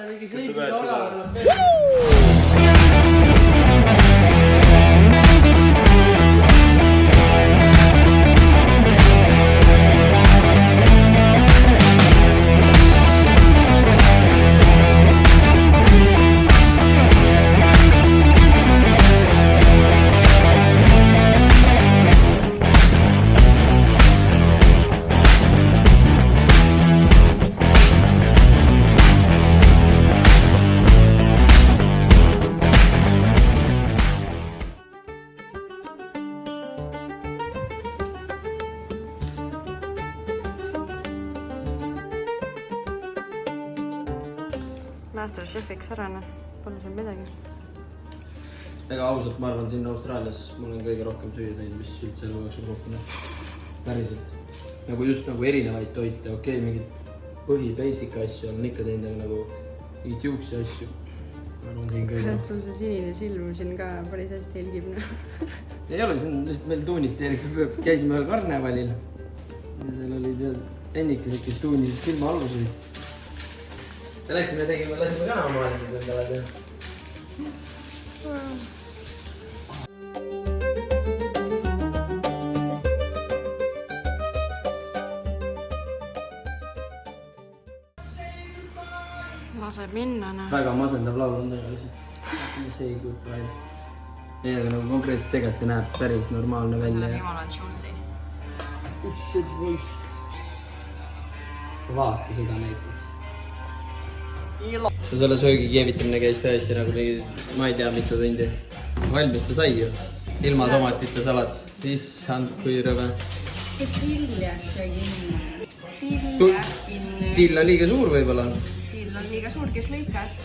mingi seisida oravalt. Masterchefiks ära, pole seal midagi. Ega ausalt, ma arvan, siin Austraalias ma olen kõige rohkem süüa teinud, mis üldse elu jooksul kokku näeb. Päriselt. Nagu just nagu erinevaid toite, okei, mingid basic asju olen ikka teinud, aga nagu mingid siuksi asju. Kurat, sul see sinine silm siin ka päris hästi helgib. Ei ole, see on lihtsalt meil tuuniti, käisime ühel karnevalil. Ja seal olid ennikesed, kes tuunisid silma alguseid. Ja lasime ka omaalesed endale teha. Laseb minna, Väga masendav laul on teha lihtsalt. Say goodbye. Ei, aga nagu konkreetselt tegelikult see näeb päris normaalne välja. Jumala juicy. Vaata seda näiteks. Selle söögi keevitamine käis tõesti nagu ma ei tea mitu tundi. Valmis ta sai ju. Ilma tomatita salat. Issand, kui rõve. See tiljaks söögi inna. Till on liiga suur võib-olla. Till on liiga suur, kes lõikas?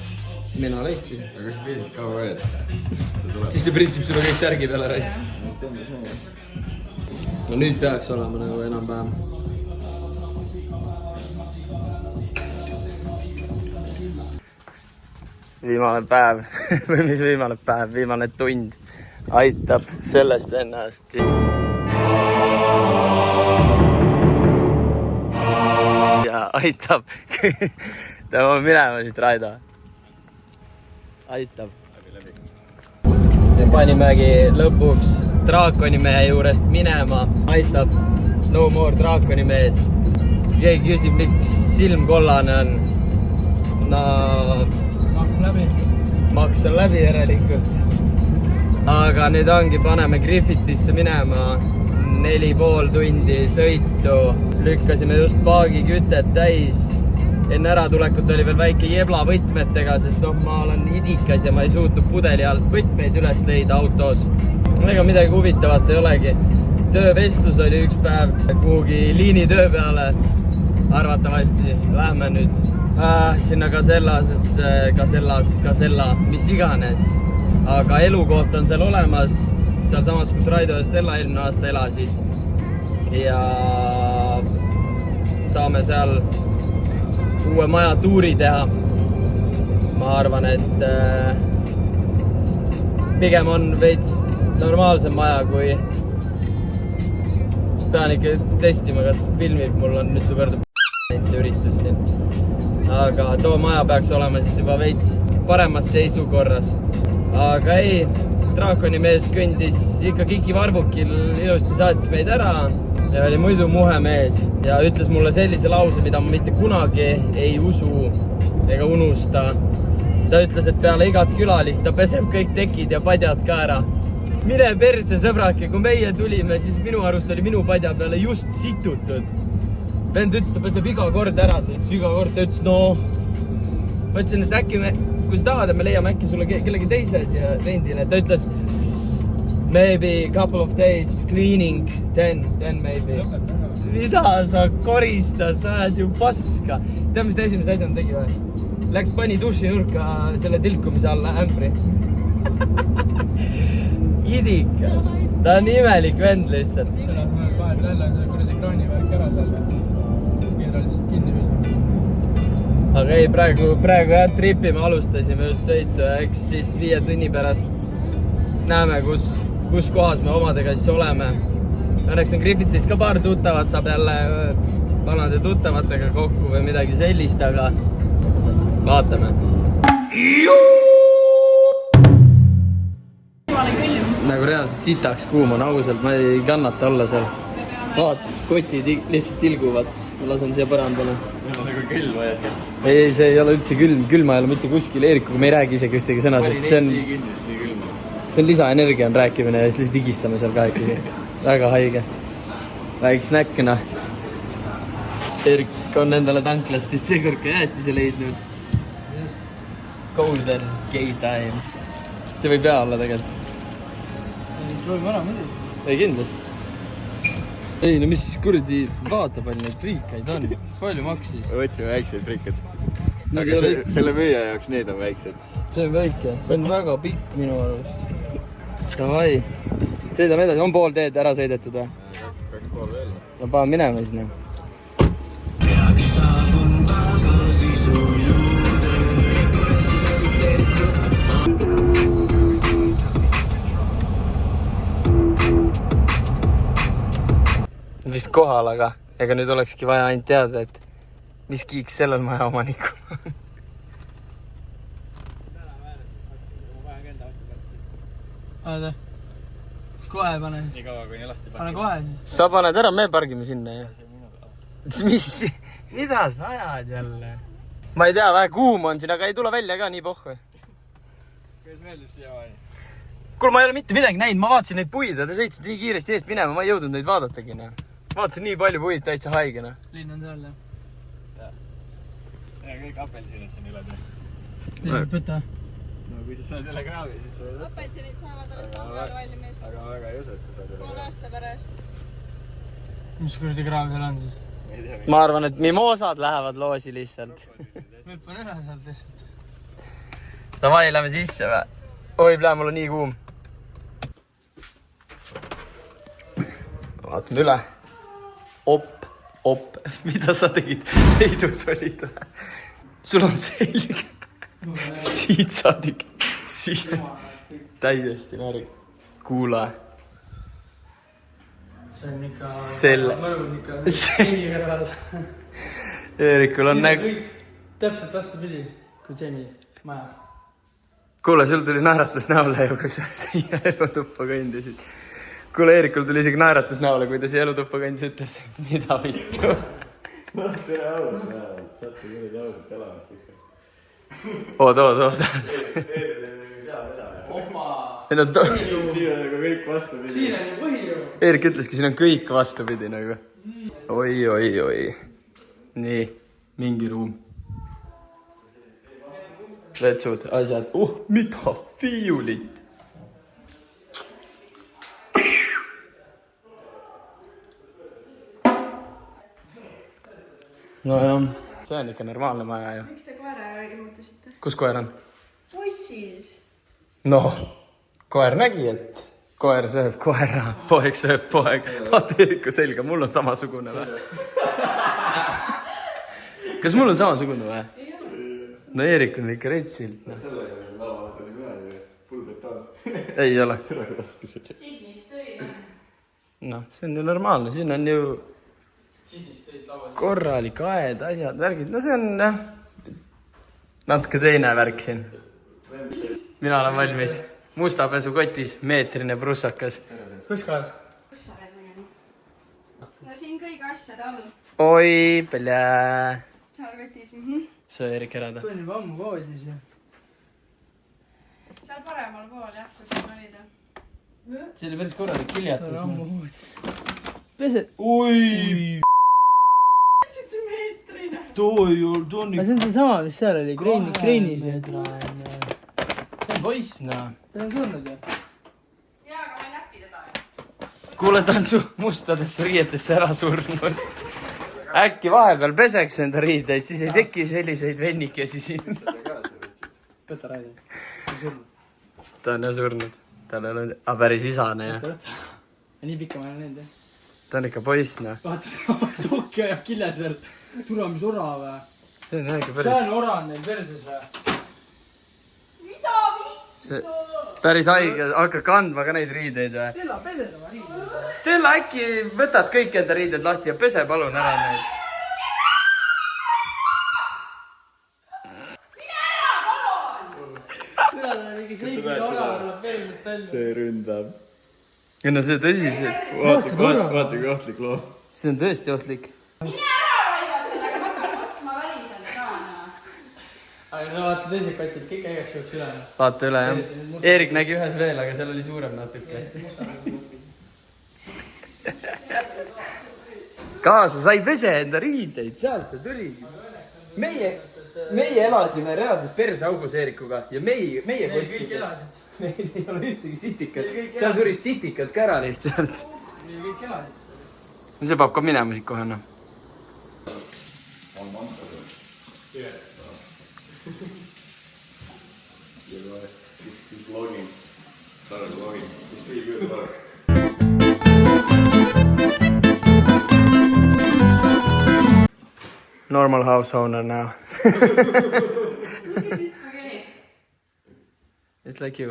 Mina lõikasin. Aga kas viisid ka veed? Siis see pritsib sulle kõik särgi peale rais. No nüüd peaks olema nagu enam-päev. Viimane päev, või mis viimane päev, viimane tund aitab sellest ennast. Ja aitab. Tõmbame minema siit, Raido. Aitab. Panimegi lõpuks draakonimehe juurest minema. Aitab. No more draakonimees. Keegi küsib, miks silm kollane on. No... Maks on läbi järelikult. Aga nüüd ongi, paneme Griffithisse minema 4,5 tundi sõitu. Lükkasime just paagi kütet täis. Enne äratulekut oli veel väike jebla võtmetega, sest ma olen idikas ja ma ei suutnud pudeli alt võtmeid üles leida autos. Ega midagi huvitavat ei olegi. Töövestlus oli üks päev kuhugi liinitöö peale. Arvatavasti lähme nüüd sinna Casella, mis iganes. Aga elukoht on seal olemas, seal samas, kus Raido ja Stella eelmine aasta elasid. Ja saame seal uue maja tuuri teha. Ma arvan, et pigem on veits normaalsem maja, kui pean ikka testima, kas filmib, mul on mitu korda see üritus siin. Aga too maja peaks olema siis juba veits paremas seisukorras. Aga ei, draakonimees kõndis ikka Kiki Varvukil, ilusti saatis meid ära ja oli muidu muhe mees. Ja ütles mulle sellise lause, mida ma mitte kunagi ei usu ega unusta. Ta ütles, et peale igat külalist ta peseb kõik tekid ja padjad ka ära. Mine perse, sõbrake, kui meie tulime, siis minu arust oli minu padja peale just situtud. Vend ütles, ta peseb iga kord ära, ta ütles, no. Ma ütlesin, et äkki kui sa tahad, me leiame äkki sulle kellegi teise siia rendile. Ta ütles, maybe couple of days cleaning, then maybe. Mida sa koristad, sa ajad ju paska. Tead, mis ta esimese asjana tegi või? Läks pani dušinurka selle tilkumise alla ämbri. Idika. Ta on imelik vend lihtsalt. Selles ma vahet jälle kuradi kraanivärk ära selle. Keera lihtsalt kinni viisime. Aga ei, praegu jah, tripime alustasime just sõitu ja eks siis 5 tunni pärast näeme, kus kohas me omadega siis oleme. Õnneks on Griffithis ka paar tuttavat, saab jälle vanade tuttavatega kokku või midagi sellist, aga vaatame. Nagu reaalselt sitaks kuum on ausalt, ma ei kannata olla seal. Vaat, kotid lihtsalt tilguvad. Ma lasen siia põrandale. Nagu külm vajad. Ei, see ei ole üldse külm. Külma ei ole mitte kuskil. Eerikuga me ei räägi isegi ühtegi sõna, sest see on lisaenergia on rääkimine ja siis lihtsalt higistame seal kahekesi. Väga haige. Väiks näkkena. Eerik on endale tanklast siis seekord ka jäätise leidnud. Golden gay time. See võib hea olla tegelikult. Proovime ära muidugi. Ei kindlasti. Ei, no mis kuradi vaata palju neid friikaid on. Palju maksis? Me võtsime väikseid friikad. Aga selle müüja jaoks need on väiksed. See on väike. See on väga pikk minu arust. Davai. Sõidame edasi. On pool teed ära sõidetud või? 2 pool veel. No paha minema siis noh. Vist kohal, aga ega nüüd olekski vaja ainult teada, et mis kiiks sellel maja omanikul on. Oota. Kohe pane. Nii kaua, kui nii lahti Pane kohe. Sa paned ära, me pargime sinna ju. Mis? Mida sa ajad jälle? Ma ei tea, vähe kuum on siin, aga ei tule välja ka nii pohhu. Kuidas meeldib siia vaja? Kuule, ma ei ole mitte midagi näinud, ma vaatasin neid puid ja te sõitsid nii kiiresti eest minema, ma ei jõudnud neid vaadatagi. Vaatasin nii palju puid, täitsa haigena. Linn on seal, jah. Ja kõik apelsinid siin üle tee. Linn võtta. No kui sa saad üle kraavi, siis sa võtta. Apelsinid saavad alles talvel valmis. Aga väga ei usu, et sa saad üle 3 aasta pärast. Mis kuradi kraav seal on siis? Ma arvan, et mimoosad lähevad loosi lihtsalt. Võppan üle sealt lihtsalt. Davai, lähme sisse või? Oi, plää, mul on nii kuum. Vaatame üle. Op. Mida sa tegid? Heidus olid või? Sul on selge. Siit saadik. Täiesti närg. Kuula. See on ikka mõrus ikka. Jamie kõrval. Eerikul on nägu. Täpselt vastupidi kui Jamie majas. Kuule, sul tuli naeratus näole ju, kui sa siia elutuppa kõndisid. Kuule, Eerikul tuli isegi naeratus näole, kui ta siia elutuppa kõndis, ütles, mida vittu. No, tere aus, saate kuradi ausalt elamist ükskord. Oot. Opa! Siin on nagu kõik vastupidi. Siin on ju põhi ju. Eerik ütleski, siin on kõik vastupidi nagu. Oi. Nii, mingi ruum. Vetsud, asjad. Mida? Viiulit. No jah, see on ikka normaalne maja ju. Miks te koera ilmutasite? Kus koer on? Bussis. Noh, koer nägi, et koer sööb koera, poeg sööb poeg. Vaata Eeriku selga, mul on samasugune või? Kas mul on samasugune või? No Eerik on ikka retsilt. Sellega on ära vaatasin kunagi, full beton. Ei ole. Sidnist tõi. Noh, see on ju normaalne, siin on ju Sidnist tõid lauas. korralik aed, asjad, värgid. No see on jah, natuke teine värk siin. Mina olen valmis. Mustapesukotis, meetrine prussakas. Kus kohas? Kus sa oled näinud? No siin kõik asjad all. Oi, plää. Seal võttis. Söö Eerik ära ta. See on juba ammu voodis ju. Seal paremal pool jah, kui siin olid. See oli päris korralik kiljatus. See on ammu voodis. Pesed. Oi! Võtsid see meetrine. Too on see on seesama, mis seal oli, Kreinis. See on poiss, noh. See on surnud ju. Jaa, aga ma ei näpi teda. Kuule, ta on su mustadesse riietesse ära surnud. Äkki vahepeal peseks enda riideid, siis ei teki selliseid vennikesi siin. Võta räägi. Ta on jah surnud. Tal ei ole päris isane jah. Võta. Nii pikka ma olen näinud jah. Ta on ikka poiss, noh. Vaata, sokki ajab killes veel. Tule, mis ora või? See on jah ikka See päris... on ora on neil perses või? Mida? See... Päris haige, hakka kandma ka neid riideid või? Stella, pesed oma riideid. Stella, äkki võtad kõik enda riided lahti ja pese palun ära neid. see ründab. ei no see tõsiselt. Vaata kui ohtlik loom. See on tõesti ohtlik. Mine ära Raivo sellega, ma hakkan otsma väliselt ka. aga no vaata teised katid, kõik igaks juhuks üle. Vaata üle jah. Eerik nägi ühes veel, aga seal oli suurem natuke. Kaasa, sa ei pese enda riideid, sealt ta tuli. Meie elasime reaalses perseaugus Eerikuga ja meie kolkides. Meil ei ole ühtegi sitikat. Seal surid sitikad ka ära lihtsalt. Meil kõik elasid. See peab ka minema siit kohe, noh. He's vlogging. Started vlogging. He's pretty good vlogs. Normal house owner now. Look at this spaghetti. It's like you.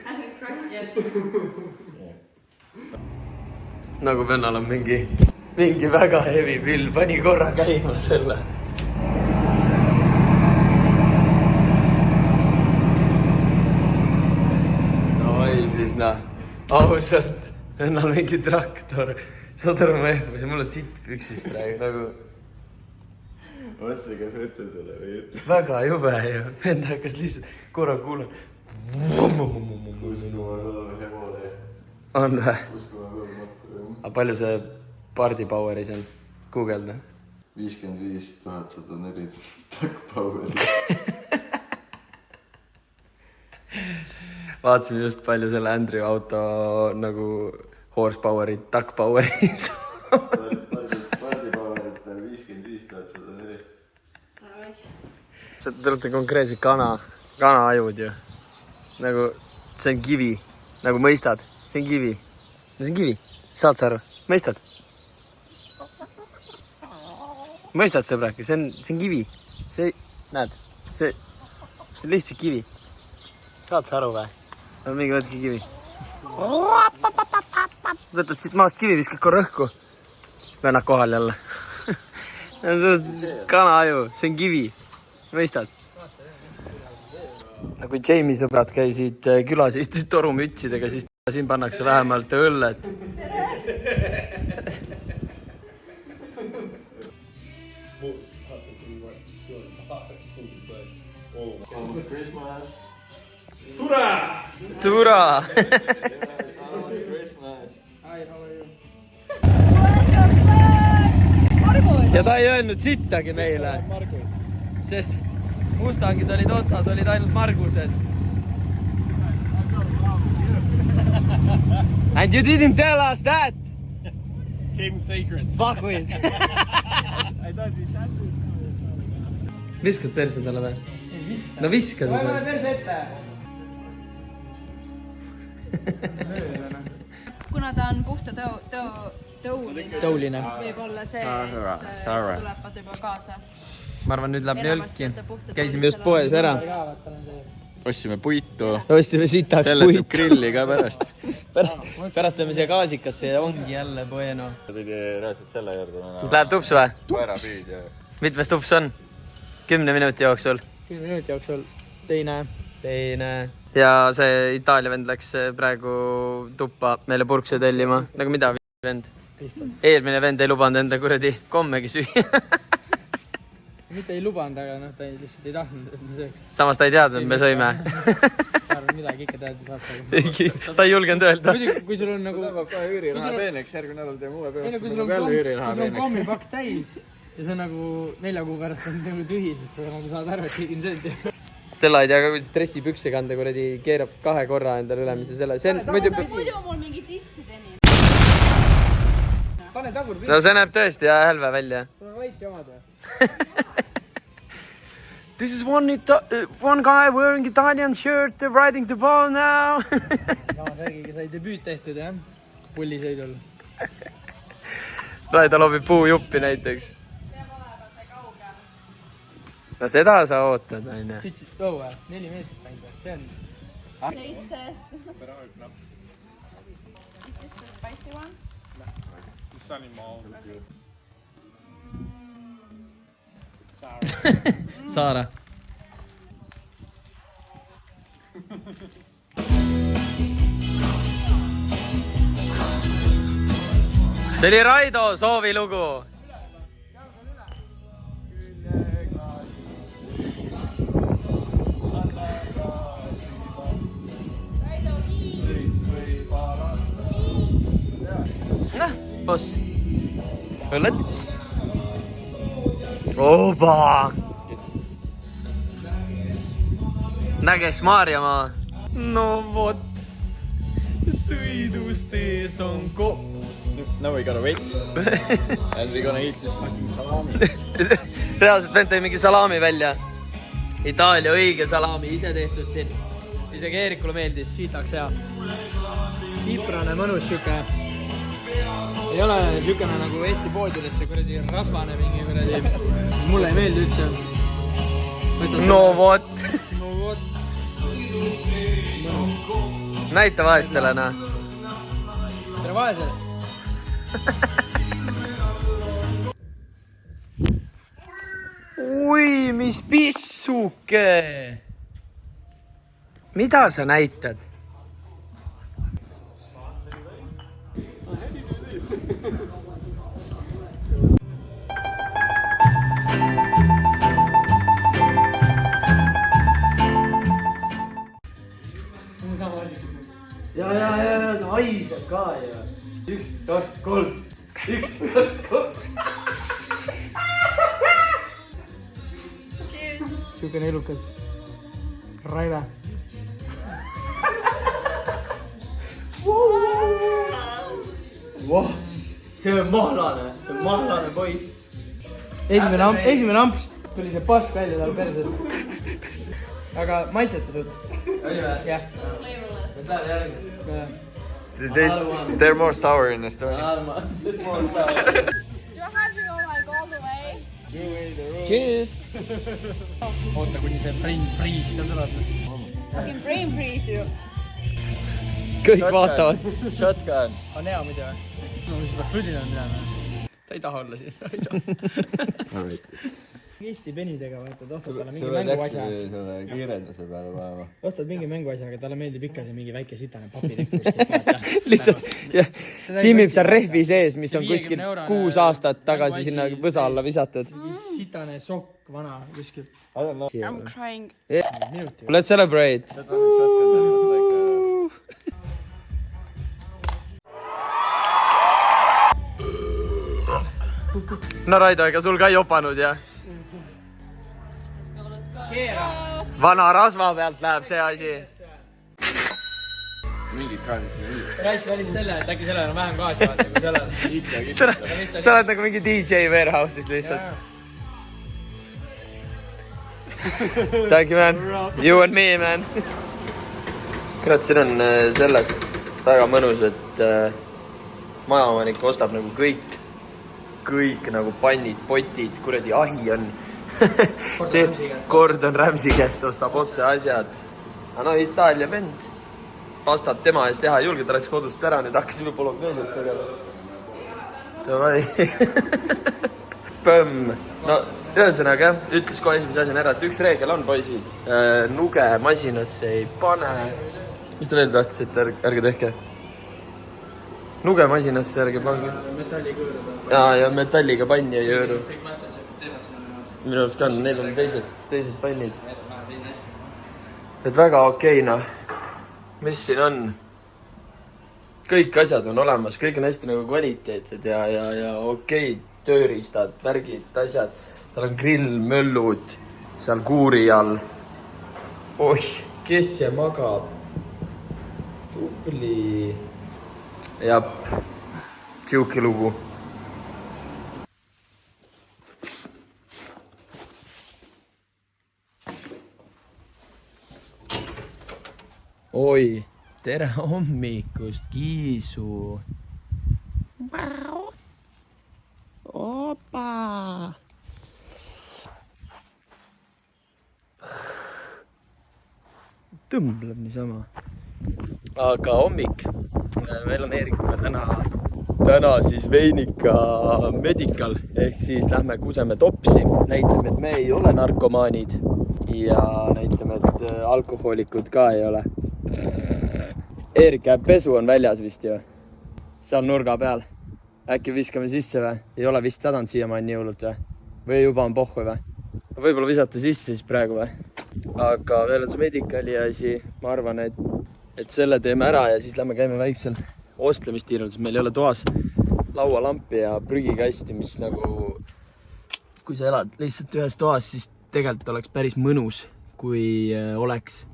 Hasn't crushed yet. Nagu vennal on mingi väga heavy pill, pani korra käima selle. Oi siis ausalt, vennal mingi traktor. Saad aru, ma ehmasin, mul on sitt püksist praegu nagu. Mõtlesin, kas ütled selle või ütled. Väga jube ja vend hakkas lihtsalt korra kuulan. Kui sinu on hemode. On või? Uskuma kõrgmata. Aga palju see party power'is on? Guugelda. 55 104 Duck Poweri. Vaatasime just palju selle Andrew auto nagu horsepower'id, duck power'is. Party Powerit 55 104. Te olete konkreetselt kana-ajud ju. Nagu, see on kivi. Nagu mõistad, see on kivi. See on kivi. Saad sa aru? Mõistad? Mõistad, sõbraki? See on kivi. See, näed, see on lihtsalt kivi. Saad sa aru või? On mingi võtki kivi. Võtad siit maast kivi, viskad korra õhku. Vennad kohal jälle. Kana-aju, see on kivi. Mõistad? Nagu Jamie sõbrad käisid külas, istusid torumütsidega, siis siin pannakse vähemalt õllet. Almost Christmas. Tura! It's almost Christmas. Hi, how are you? Ja ta ei öelnud sittagi meile. Margus. Sest mustangid olid otsas, olid ainult Margused. And you didn't tell us that! Game secrets. Fuck with! I thought we started. Viskad perse talle või? No viskad Pane või? perse ette! Kuna ta on puhta tõuline, siis võib olla see, et tuleb vaata juba kaasa. Ma arvan, nüüd läheb Enamasti mjölki. võtta puhta Käisime tõulist just poes ära. Ostsime puitu. Ostsime sitaks Sellest saab puitu. grilli ka pärast. Pärast lööme siia gaasikasse ja ongi jälle bueno. Pidi reaalselt selle juurde. Läheb tups või? Koerapüüd ja... Mitmes tups on? 10 minuti jooksul. 10 minuti jooksul. Teine. Ja see Itaalia vend läks praegu tuppa meile purkse tellima. Nagu mida vend? Eelmine vend ei lubanud enda kuradi kommegi süüa. Mitte ei lubanud, aga noh, ta lihtsalt ei tahtnud, et me sööks. Samas ta ei teadnud, et me sõime. Ma arvan, midagi ikka teadis vaata. Ta ei julgenud öelda. Muidugi, kui sul on nagu... Tõmbab kohe üüriraha peeneks, järgmine nädal teeme uue Ei, no, peast, kui kui sul on jälle üüriraha peeneks. kommipakk täis ja see on nagu 4 kuu pärast on nagu tühi, siis sa nagu saad aru, et keegi on söönud. Stella ei tea ka, kuidas dressipükse kanda, kuradi keerab 2 korra endale ülemise selle. See on muidu... Muidu mul mingi tissi teni. Pane tagur No see näeb tõesti hälve välja. sul on vaitsi omad või? This is one guy wearing Italian shirt riding the ball now. Sama särgiga sai debüüt tehtud, jah? Pullisõidul. Ta loobib puujuppi näiteks. No seda sa ootad, aine. Oh, 4 meetrit ainult, see on... Teisest. Is this the spicy one? Saara. see oli Raido soovilugu. Noh, boss. Õlled? Oba! Näges Maarjamaa. No vot. Sõidustees on kopp. Now we gotta wait. And we gonna eat this fucking salami. Reaalselt vend tõi mingi salami välja. Itaalia õige salami, ise tehtud siin. Isegi Eerikule meeldis, siitaks hea. Kiprane mõnus siuke. Ei ole siukene nagu Eesti poodidesse kuradi rasvane mingi kuradi. Mulle ei meeldi üldse. No vot. No vot. Näita vaestele, noh. Tere vaesele. Ui, mis pissuke. Mida sa näitad? Ja, see haiseb ka ja. 1, 2, 3. 1, 2, 3. Siukene elukas. Raive. Wow. See on mahlane poiss. Esimene amps tuli see pask välja tal persest. Aga maitsetatud. Oli või? Jah. Nüüd läheb järgmine. They're more sour in Estonia. More sour. Do I have to go like all the way? Cheers! Oota, kuni see brain freeze ka tuleb. Fucking brain freeze you. Kõik vaatavad. Shotgun. On hea muidu või? No mis peab püdina minema. Ta ei taha olla siin. Eesti penidega vaatad, ostad talle mingi Sa võid mänguasja. äkki selle kiirenduse peale panema. Ostad mingi mänguasja, aga talle meeldib ikka see mingi väike sitane papitekk. Lihtsalt, jah. Tiimib seal rehvi sees, mis on kuskil 6 aastat tagasi sinna võsa alla visatud. Sitane sokk vana kuskil. I don't know. I'm crying. Let's celebrate. No Raido, ega sul ka ei jopanud, jah? Vana rasva pealt läheb see asi. Mingid kaadid siin viis. Raits valis selle, et äkki sellel on vähem gaasi vaata kui sellel. Sa oled nagu mingi DJ Warehouse'is lihtsalt. Thank you, man. You and me, man. Kurat, siin on sellest väga mõnus, et majaomanik ostab nagu kõik nagu pannid, potid, kuradi ahi on. Kord on Rämsi käest, ostab otse asjad. Aga no Itaalia vend. Pastat tema ees teha ei julge, ta läks kodust ära, nüüd hakkasime pologneesiat tegema. Davai. Põmm. No, ühesõnaga, ütles kohe esimese asjana ära, et üks reegel on, poisid. Nuge masinasse ei pane. Mis ta veel tahtis, et ärge tehke? Nuge masinasse ärge pange. Ja metalliga panni ei jõõru. Minu arust ka on, neil on teised pannid. Et väga okei, noh. Mis siin on? Kõik asjad on olemas, kõik on hästi nagu kvaliteetsed ja okei, tööriistad, värgid, asjad. Tal on grill, möllud, seal kuuri all. Oih, kes see magab? Tubli. Jap, siuke lugu. Oi, tere hommikust, Kiisu. Opa. Tõmbleb niisama. Aga hommik. Meil on Eerikuga täna siis veinika medical. Ehk siis lähme kuseme topsi. Näitame, et me ei ole narkomaanid. Ja näitame, et alkohoolikud ka ei ole. Eerik, pesu on väljas vist ju. Seal nurga peal. äkki viskame sisse või? Ei ole vist sadanud siiamaani nii hullult või? Või juba on pohhu või? Võib-olla visata sisse siis praegu või? Aga meil on see medicali asi, ma arvan, et selle teeme ära ja siis lähme käime väiksel ostlemistiirul, sest meil ei ole toas laualampi ja prügikasti, mis nagu, kui sa elad lihtsalt ühes toas, siis tegelikult oleks päris mõnus, kui oleks.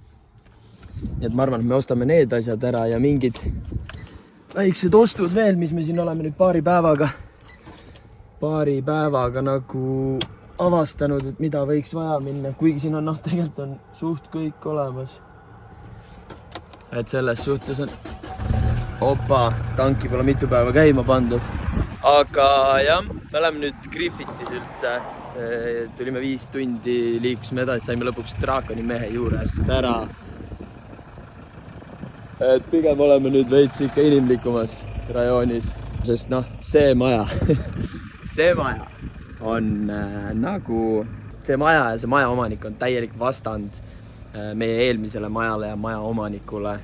Nii et ma arvan, et me ostame need asjad ära ja mingid väiksed ostud veel, mis me siin oleme nüüd paari päevaga nagu avastanud, et mida võiks vaja minna, kuigi siin on tegelikult on suht kõik olemas. Et selles suhtes on tanki pole mitu päeva käima pandud. Aga jah, me oleme nüüd Griffitis üldse. Tulime 5 tundi, liikusime edasi, saime lõpuks draakoni mehe juurest ära. Et pigem oleme nüüd veits ikka inimlikumas rajoonis, sest see maja, see maja on see maja ja see maja omanik on täielik vastand meie eelmisele majale ja maja omanikule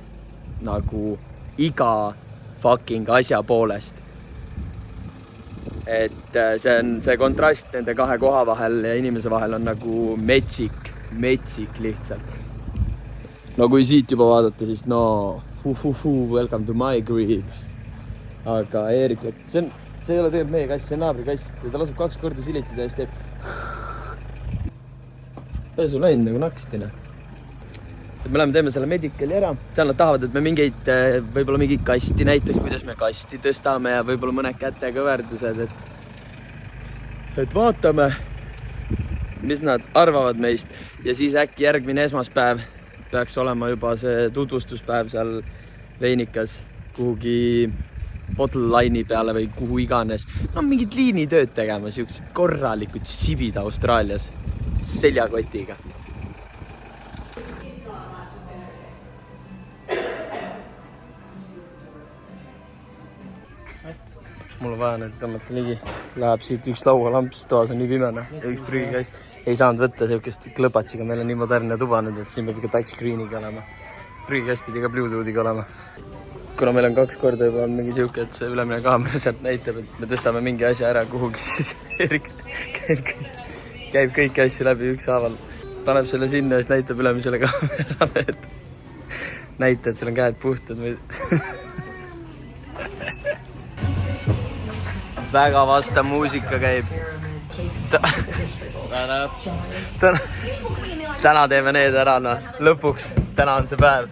nagu iga fucking asja poolest. Et see kontrast nende kahe koha vahel ja inimese vahel on nagu metsik lihtsalt. No kui siit juba vaadata, siis welcome to my crib. Aga Eerik, see ei ole tegelikult meie kass, see on naabri kass ja ta laseb 2 korda silitada ja siis teeb pesu läinud nagu nakstine. Et me teeme selle medicali ära, seal nad tahavad, et me võib-olla mingit kasti näiteks, kuidas me kasti tõstame ja võib-olla mõned kätekõverdused, et vaatame, mis nad arvavad meist ja siis äkki järgmine esmaspäev peaks olema juba see tutvustuspäev seal Veinikas kuhugi bottle line'i peale või kuhu iganes. Mingid liinitööd tegema, siuksed korralikud sibid Austraalias seljakotiga. Mul on vaja nüüd tõmmata ligi. Läheb siit üks laualamps, toas on nii pimene ja üks prügikast. Ei saanud võtta siukest klõpatsiga, meil on nii modernne tuba nüüd, et siin peab ikka touchscreeniga olema. Prügikast pidi ka Bluetoothiga olema. Kuna meil on 2 korda juba on mingi siuke, et see ülemine kaamera sealt näitab, et me tõstame mingi asja ära kuhugi, siis Erik käib kõiki asju läbi ükshaaval. Paneb selle sinna ja siis näitab ülemisele kaamerale, et näita, et seal on käed puhtad või... Väga vasta muusika käib. Täna teeme need ära, lõpuks. Täna on see päev.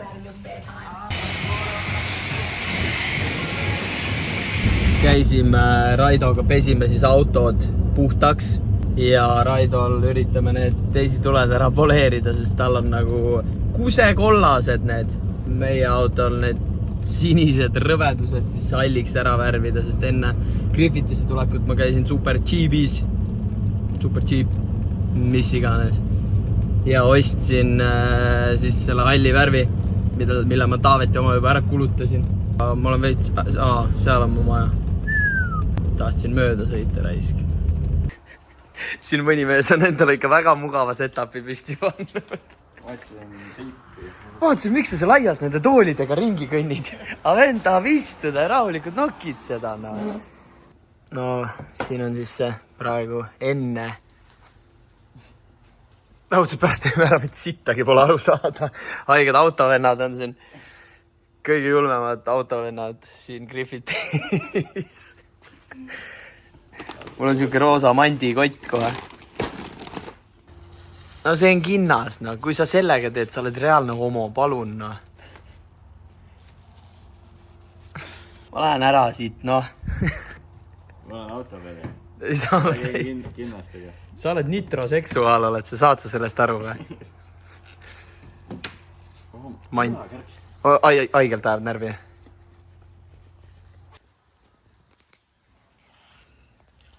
Käisime Raidoga, pesime siis autod puhtaks ja Raidol üritame need teisituled ära poleerida, sest tal on nagu kusekollased need. Meie autol need sinised rõvedused siis halliks ära värvida, sest enne Griffitisse tulekut ma käisin Super Cheapis, mis iganes. Ja ostsin siis selle halli värvi, mille ma Taaveti oma juba ära kulutasin. Ma olen veits... seal on mu maja. Tahtsin mööda sõita raisk. Siin mõni mees on endale ikka väga mugava setupi püsti pannud. Vaatasin, miks sa laias nende toolidega ringi kõnnid. A vend tahab istuda ja rahulikult nokid seda. No, siin on siis see praegu enne. Raudselt pärast teeme ära, et sittagi pole aru saada. Haiged autovennad on siin. Kõige julmemad autovennad siin Griffitis. Mul on siuke roosa mandikott kohe. No see on kinnas, kui sa sellega teed, sa oled reaalne homo, palun, Ma lähen ära siit, Ma olen autovene. Kinnastega. Sa oled nitroseksuaal, oled, sa saad sa sellest aru või? Aigelt ajab närvi.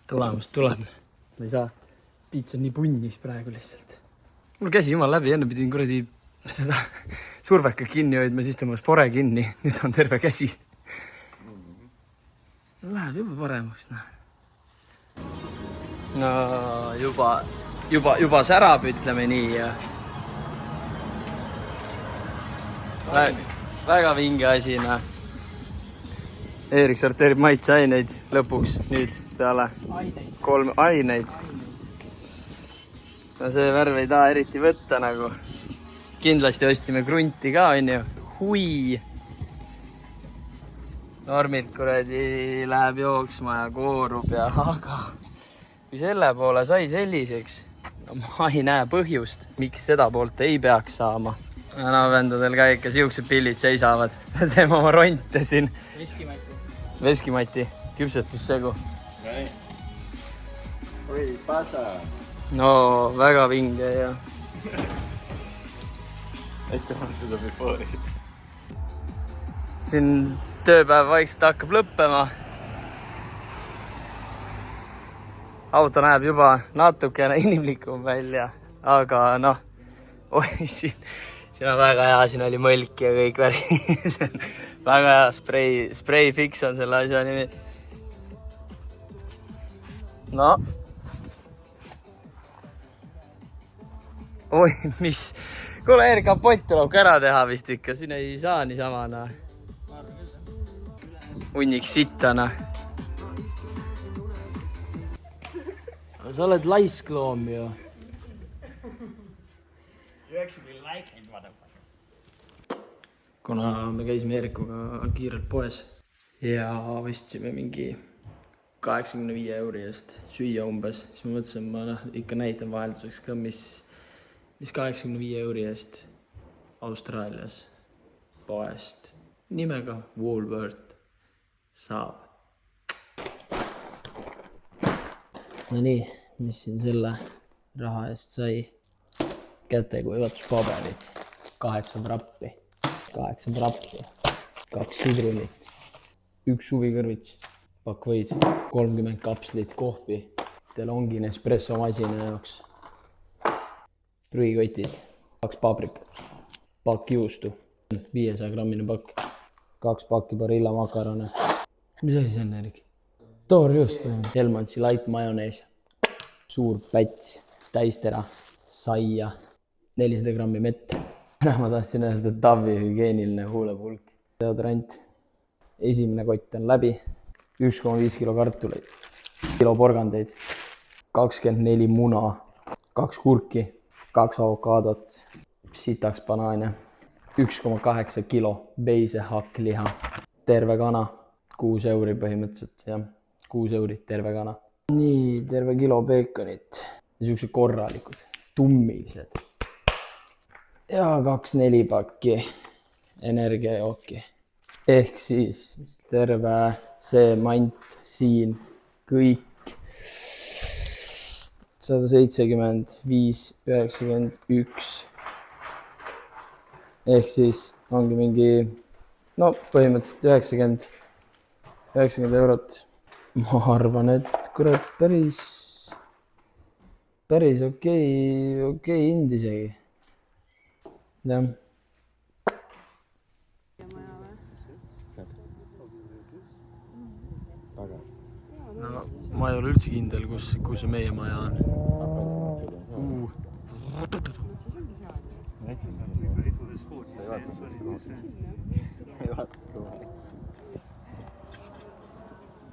Tulemust tuleb. Ma ei saa. Piits on nii punnis praegu lihtsalt. Mul käsi jumal läbi, enne pidin kuradi seda surveka kinni hoidma, siis tõmbas fore kinni. Nüüd on terve käsi. Läheb juba paremaks, No juba särab, ütleme nii. Ja. Väga vinge asi, Eerik sorteerib maitseaineid lõpuks nüüd peale 3 aineid. No see värv ei taha eriti võtta nagu. Kindlasti ostsime krunti ka, on ju. Hui! Normilt kuradi läheb jooksma ja koorub ja aga kui selle poole sai selliseks, no ma ei näe põhjust, miks seda poolt ei peaks saama. Vendadel ka ikka siuksed pillid seisavad. Teeme oma ronte siin. Veskimati, küpsetussegu. Oi, pasa. No väga vinge ja Ette on seda befoorit. siin tööpäev vaikselt hakkab lõppema. Auto näeb juba natukene inimlikum välja, aga noh, siin on väga hea, siin oli mõlk ja kõik väri. See on väga hea spray fix on selle asja nimi. No. Oi, mis? Kuule, Eerik, kapott tuleb ka ära teha vist ikka, siin ei saa niisamana. Unniks sittana. Sa oled laiskloom ju. Kuna me käisime Eerikuga kiirelt poes ja ostsime mingi 85 euri eest süüa umbes, siis ma mõtlesin, ma ikka näitan vahelduseks ka, mis 85 euri eest Austraalias poest nimega Woolworth saab. No nii, mis siin selle raha eest sai? Kätekuivatuspaberid, 8 prappi, 2 sidrunit, 1 suvikõrvits, pakk võid, 30 kapslit kohvi, DeLonghi Nespresso masina jaoks, prügikotid, 2 paprikat, pakk juustu, 500 grammine pakk, 2 pakki Barilla makarone. Mis asi see on, Erik? Toorjuust põhimõtteliselt. Helmantsi light majonees, suur päts, täistera, saia, 400 grammi mett. Ma tahtsin näha seda Tavi hügeeniline huulepulk. Deodorant. Esimene kott on läbi. 1,5 kilo kartuleid, kilo porgandeid, 24 muna, 2 kurki, 2 avokaadot, sitaks banaane, 1,8 kilo beise hakkliha, terve kana, 6 euri põhimõtteliselt, jah, 6 eurit terve kana. Nii, terve kilo beekonit, niisugused korralikud, tummised. Ja 2 4-pakki energiajooki. Ehk siis terve see mant siin kõik 175,91. Ehk siis ongi mingi, no põhimõtteliselt 90 eurot. Ma arvan, et kurat päris okei hind isegi. Jah. No, ma ei ole üldse kindel, kus see meie maja on.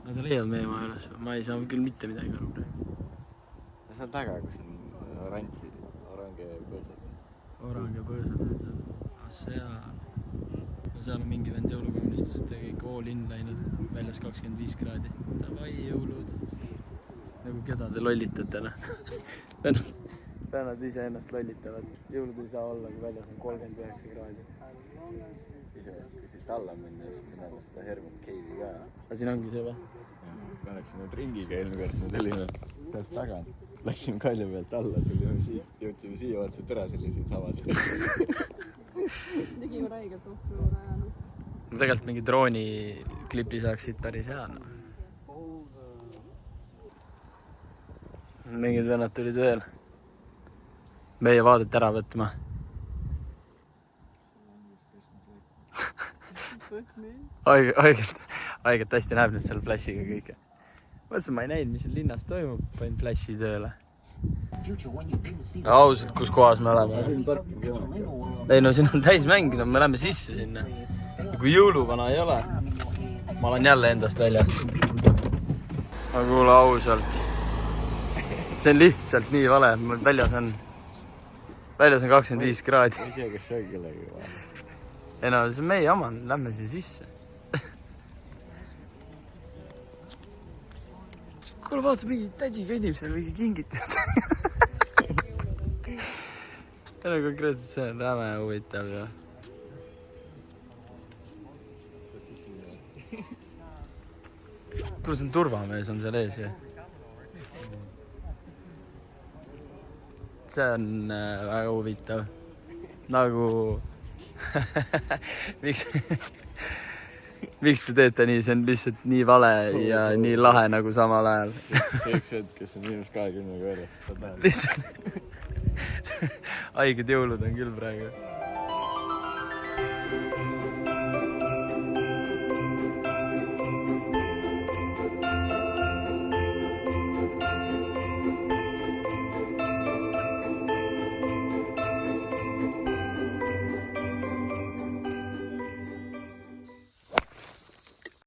Nad leiavad meie maja üles, ma ei saa küll mitte midagi aru. See on taga, kus on orange põõsad. Orange põõsad. Seal. No seal on mingi vend jõulukomnistused ja kõik all in läinud. Väljas 25 kraadi. Davai jõulud. Nagu keda te lollitate. Vennad ise ennast lollitavad. Jõulud ei saa olla, kui väljas on 39 kraadi. Iseenest, kui siit alla minna, siis minema seda Hermit Cave'i ka. Aga siin ongi see või? Me oleksime ringiga eelmine kord, me tulime pealt tagant. Läksime kalju pealt alla, tulime siit, jõudsime siia, vaatasime terasele siin samas. Tegi ju räigelt ohvru rajanud. No tegelikult mingi drooni klipi saaks siit päris hea. No. Mingid vennad tulid veel meie vaadet ära võtma. Aegelt hästi näeb nüüd seal flashiga kõike. Mõtlesin, ma ei näinud, mis linnas toimub, panin flashi tööle. Ausalt, kus kohas me oleme? Ei no siin on täis mäng, no me läheme sisse sinna. Ja kui jõuluvana ei ole, ma ma olen jälle endast väljas. Aga kuule ausalt. See on lihtsalt nii vale. Väljas on 25 kraadi. Ei tea, kas see on kellegi vahel. Ei no, see on meie oma. Lähme siia sisse. Kuule, vaata, mingi tädi kõnnib seal mingi kingitust. Ja no konkreetselt see on räme huvitav ja. Kuule, see on turvamees on seal ees ju. See on väga huvitav. Nagu... Miks te teete nii? See on lihtsalt nii vale ja nii lahe nagu samal ajal. See üks hetk, kes on -20 verjas. Lihtsalt... Haiged jõulud on küll praegu.